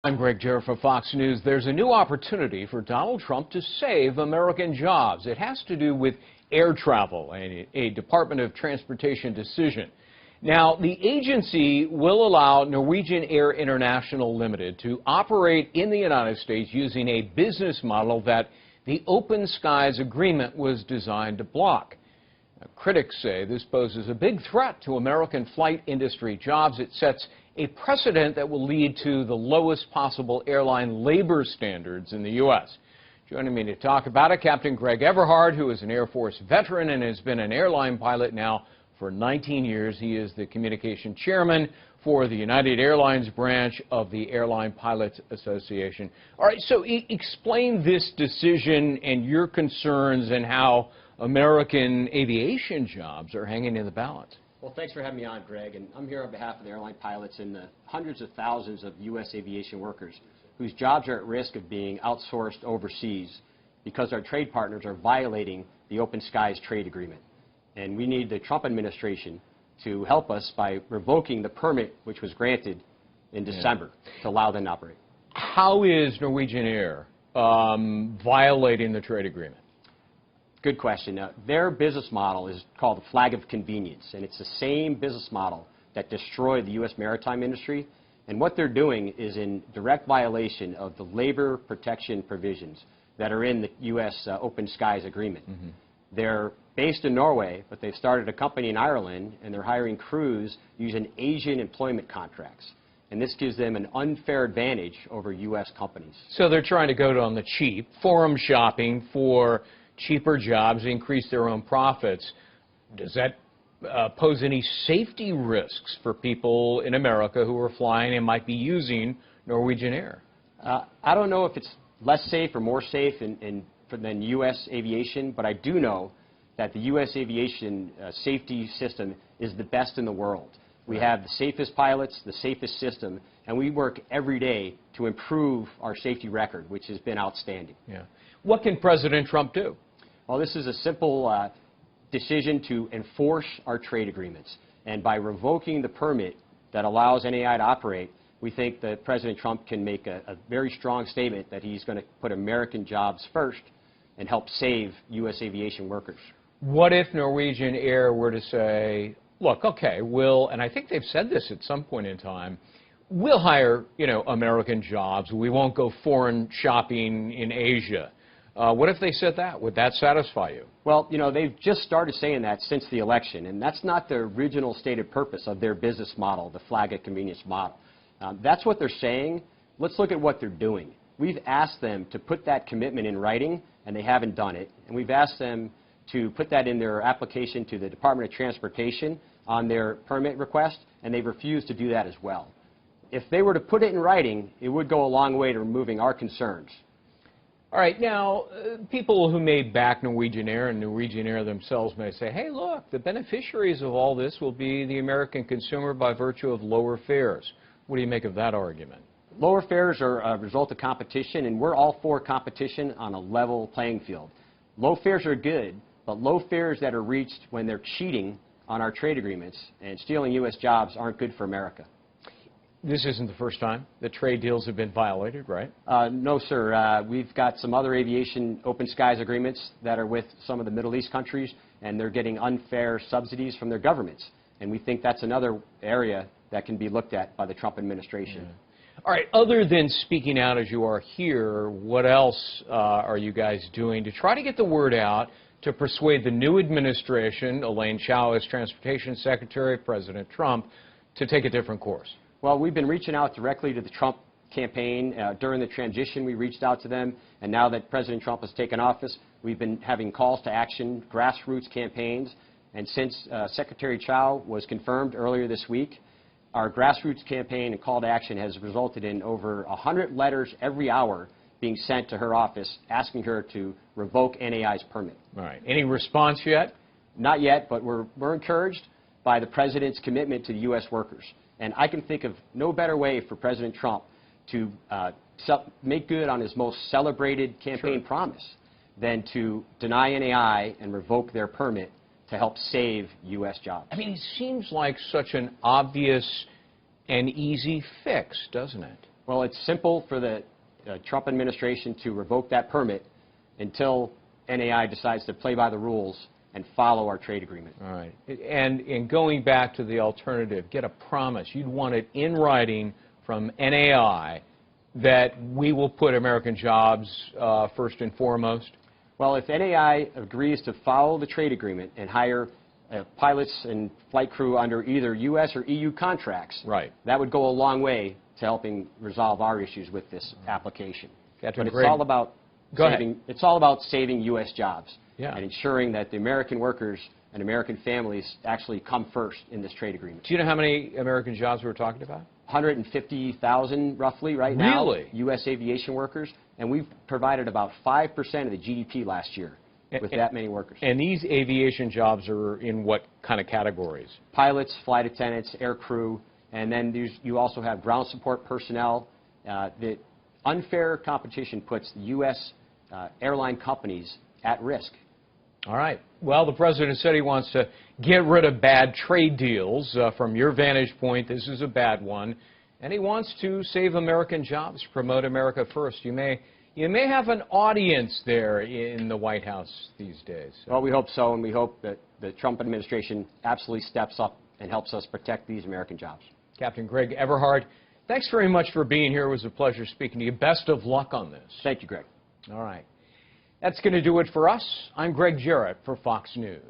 I'm Greg Jarrett for Fox News. There's a new opportunity for Donald Trump to save American jobs. It has to do with air travel and a Department of Transportation decision. Now, the agency will allow Norwegian Air International Limited to operate in the United States using a business model that the Open Skies Agreement was designed to block. Now, critics say this poses a big threat to American flight industry jobs. It sets a precedent that will lead to the lowest possible airline labor standards in the U.S. Joining me to talk about it, Captain Greg Everhart, who is an Air Force veteran and has been an airline pilot now for 19 years. He is the communication chairman for the United Airlines branch of the Airline Pilots Association. All right, so explain this decision and your concerns and how American aviation jobs are hanging in the balance. Well, thanks for having me on, Greg. And I'm here on behalf of the airline pilots and the hundreds of thousands of U.S. aviation workers whose jobs are at risk of being outsourced overseas because our trade partners are violating the Open Skies trade agreement. And we need the Trump administration to help us by revoking the permit which was granted in December to allow them to operate. How is Norwegian Air violating the trade agreement? Good question. Their business model is called the flag of convenience, and it's the same business model that destroyed the U.S. maritime industry. And what they're doing is in direct violation of the labor protection provisions that are in the U.S. Open Skies Agreement. They're based in Norway, but they've started a company in Ireland, and they're hiring crews using Asian employment contracts. And this gives them an unfair advantage over U.S. companies. So they're trying to go on the cheap, forum shopping for cheaper jobs, increase their own profits. Does that pose any safety risks for people in America who are flying and might be using Norwegian Air? I don't know if it's less safe or more safe than U.S. aviation, but I do know that the U.S. aviation safety system is the best in the world. We have the safest pilots, the safest system, and we work every day to improve our safety record, which has been outstanding. Yeah. What can President Trump do? Well, this is a simple decision to enforce our trade agreements. And by revoking the permit that allows NAI to operate, we think that President Trump can make a very strong statement that he's going to put American jobs first and help save U.S. aviation workers. What if Norwegian Air were to say, look, okay, and I think they've said this at some point in time, we'll hire, American jobs. We won't go foreign shopping in Asia. What if they said that? Would that satisfy you? Well, they've just started saying that since the election, and that's not the original stated purpose of their business model, the flag of convenience model. That's what they're saying. Let's look at what they're doing. We've asked them to put that commitment in writing, and they haven't done it. And we've asked them to put that in their application to the Department of Transportation on their permit request, and they've refused to do that as well. If they were to put it in writing, it would go a long way to removing our concerns. All right, now, people who may back Norwegian Air and Norwegian Air themselves may say, hey, look, the beneficiaries of all this will be the American consumer by virtue of lower fares. What do you make of that argument? Lower fares are a result of competition, and we're all for competition on a level playing field. Low fares are good, but low fares that are reached when they're cheating on our trade agreements and stealing U.S. jobs aren't good for America. This isn't the first time that trade deals have been violated, right? No, sir. We've got some other aviation Open Skies agreements that are with some of the Middle East countries, and they're getting unfair subsidies from their governments. And we think that's another area that can be looked at by the Trump administration. Yeah. All right. Other than speaking out as you are here, what else are you guys doing to try to get the word out to persuade the new administration, Elaine Chao as Transportation Secretary, President Trump, to take a different course? Well, we've been reaching out directly to the Trump campaign. During the transition, we reached out to them. And now that President Trump has taken office, we've been having calls to action, grassroots campaigns. And since Secretary Chao was confirmed earlier this week, our grassroots campaign and call to action has resulted in over 100 letters every hour being sent to her office asking her to revoke NAI's permit. All right. Any response yet? Not yet, but we're encouraged by the President's commitment to the U.S. workers. And I can think of no better way for President Trump to make good on his most celebrated campaign promise than to deny NAI and revoke their permit to help save U.S. jobs. I mean, it seems like such an obvious and easy fix, doesn't it? Well, it's simple for the Trump administration to revoke that permit until NAI decides to play by the rules and follow our trade agreement. All right. And in going back to the alternative, get a promise. You'd want it in writing from NAI that we will put American jobs first and foremost? Well, if NAI agrees to follow the trade agreement and hire pilots and flight crew under either U.S. or EU contracts, right, that would go a long way to helping resolve our issues with this application. Captain But Greg, it's all about saving U.S. jobs, yeah, and ensuring that the American workers and American families actually come first in this trade agreement. Do you know how many American jobs we're talking about? 150,000 roughly right now, really? U.S. aviation workers, and we've provided about 5% of the GDP last year with that many workers. And these aviation jobs are in what kind of categories? Pilots, flight attendants, air crew, and then you also have ground support personnel. The unfair competition puts the U.S. Airline companies at risk. All right. Well, the president said he wants to get rid of bad trade deals. From your vantage point, this is a bad one. And he wants to save American jobs, promote America first. You may have an audience there in the White House these days. Well, we hope so, and we hope that the Trump administration absolutely steps up and helps us protect these American jobs. Captain Greg Everhart, thanks very much for being here. It was a pleasure speaking to you. Best of luck on this. Thank you, Greg. All right. That's going to do it for us. I'm Greg Jarrett for Fox News.